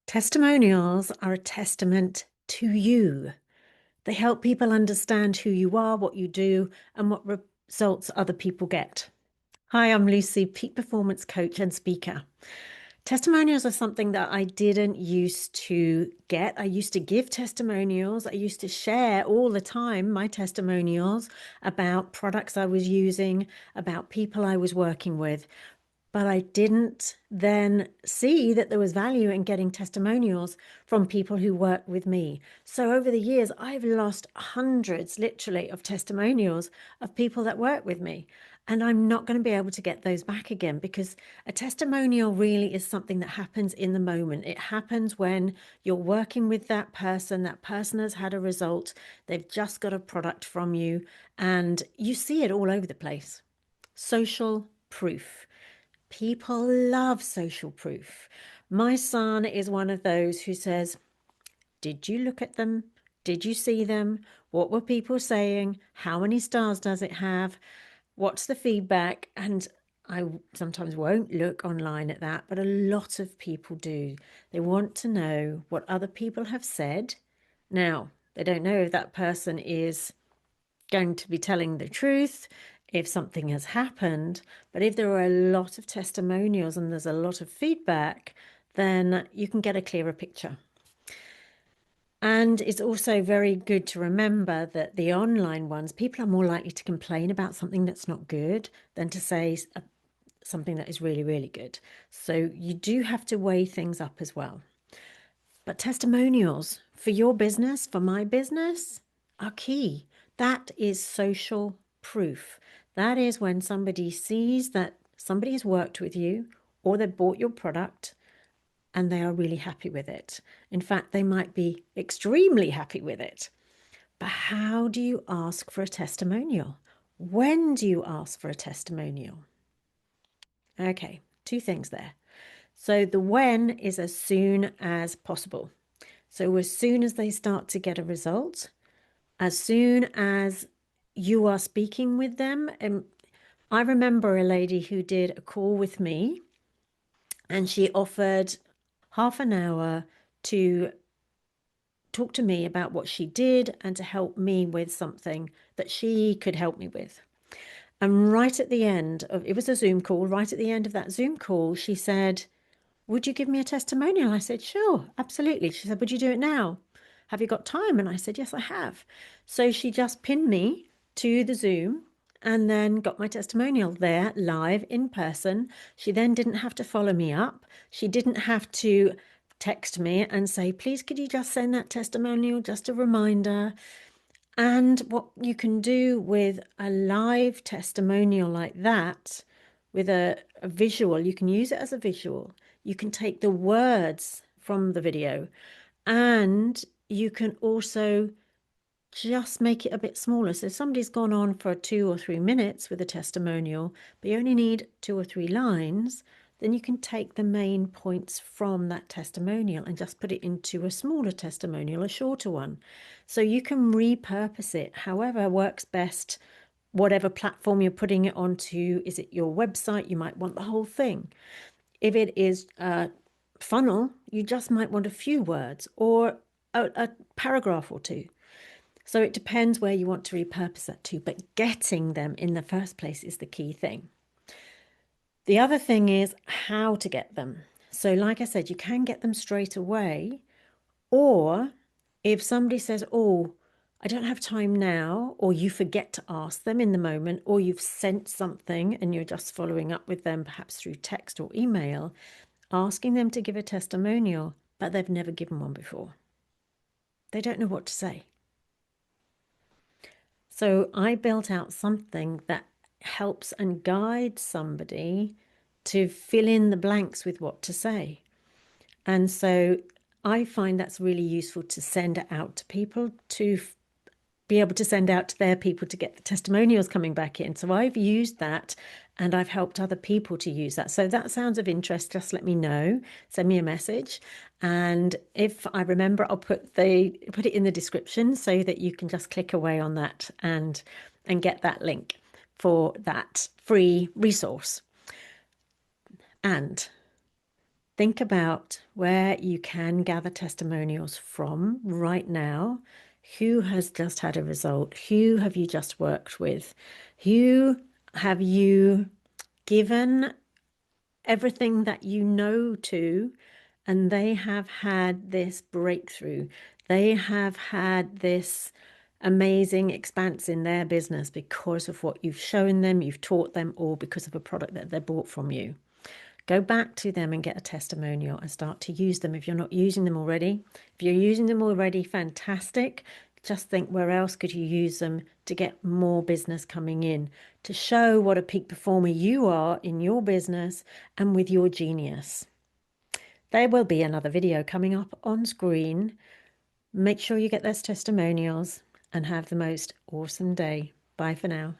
Testimonials are a testament to you. They help people understand who you are, what you do, and what results other people get. Hi, I'm Lucy, peak performance coach and speaker. Testimonials are something that I didn't used to get. I used to give testimonials. I used to share all the time my testimonials about products I was using, about people I was working with. But I didn't then see that there was value in getting testimonials from people who work with me. So over the years, I've lost hundreds, literally, of testimonials of people that work with me. And I'm not going to be able to get those back again because a testimonial really is something that happens in the moment. It happens when you're working with that person has had a result, they've just got a product from you, and you see it all over the place. Social proof. People love social proof. My son is one of those who says, did you look at them? Did you see them? What were people saying? How many stars does it have? What's the feedback? And I sometimes won't look online at that, but a lot of people do. They want to know what other people have said. Now, they don't know if that person is going to be telling the truth, if something has happened. But if there are a lot of testimonials and there's a lot of feedback, then you can get a clearer picture. And it's also very good to remember that the online ones, people are more likely to complain about something that's not good than to say something that is really, really good. So you do have to weigh things up as well. But testimonials for your business, for my business, are key. That is social proof. That is when somebody sees that somebody has worked with you or they bought your product and they are really happy with it. In fact, they might be extremely happy with it. But how do you ask for a testimonial? When do you ask for a testimonial? Okay, two things there. So the when is as soon as possible. So as soon as they start to get a result, as soon as you are speaking with them. And I remember a lady who did a call with me and she offered half an hour to talk to me about what she did and to help me with something that she could help me with. And right at the end of it was a Zoom call, right at the end of that Zoom call, she said, would you give me a testimonial? I said, sure, absolutely. She said, would you do it now? Have you got time? And I said, yes, I have. So she just pinned me to the Zoom and then got my testimonial there live in person. She then didn't have to follow me up. She didn't have to text me and say, please, could you just send that testimonial? Just a reminder. And what you can do with a live testimonial like that, with a visual, you can use it as a visual. You can take the words from the video and you can also just make it a bit smaller. So somebody's gone on for 2 or 3 minutes with a testimonial, but you only need 2 or 3 lines, then you can take the main points from that testimonial and just put it into a smaller testimonial, a shorter one. So you can repurpose it however works best, whatever platform you're putting it onto. Is it your website? You might want the whole thing. If it is a funnel, you just might want a few words or a paragraph or two. So it depends where you want to repurpose that to, but getting them in the first place is the key thing. The other thing is how to get them. So like I said, you can get them straight away, or if somebody says, oh, I don't have time now, or you forget to ask them in the moment, or you've sent something and you're just following up with them, perhaps through text or email, asking them to give a testimonial, but they've never given one before. They don't know what to say. So I built out something that helps and guides somebody to fill in the blanks with what to say. And so I find that's really useful to send it out to people, to be able to send out to their people to get the testimonials coming back in. So I've used that and I've helped other people to use that. So if that sounds of interest, just let me know, send me a message. And if I remember, I'll put it in the description so that you can just click away on that and get that link for that free resource. And Think about where you can gather testimonials from right now. Who has just had a result? Who have you just worked with? Who have you given everything that you know to, and they have had this breakthrough? They have had this amazing expanse in their business because of what you've shown them, you've taught them, or because of a product that they bought from you. Go back to them and get a testimonial and start to use them if you're not using them already. If you're using them already, fantastic. Just think, where else could you use them to get more business coming in, to show what a peak performer you are in your business and with your genius. There will be another video coming up on screen. Make sure you get those testimonials and have the most awesome day. Bye for now.